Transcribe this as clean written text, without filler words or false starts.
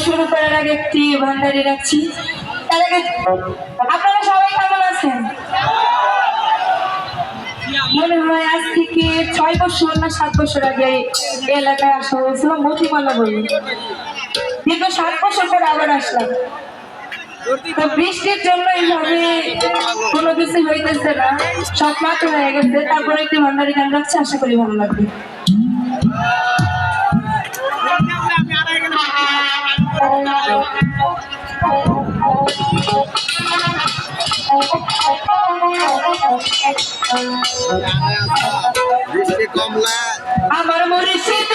শুরু করার আগে একটি ভান্ডারি রাখছি। তার আগে আপনারা সবাই কেমন আছেন? মনে হয় আজ থেকে 6 বছর না 7 বছর আগে এলাকায় আসা হয়েছিল মতিমালা বলে। দীর্ঘ 7 বছর পর আবার আসলাম। তো বৃষ্টির জন্য এইভাবে কোনো কিছু হইতেছে না, সব মাত্র হয়ে গেছে। তারপরে একটি ভান্ডারি গান রাখছি, আশা করি ভালো লাগবে। আমার মুর্শিদ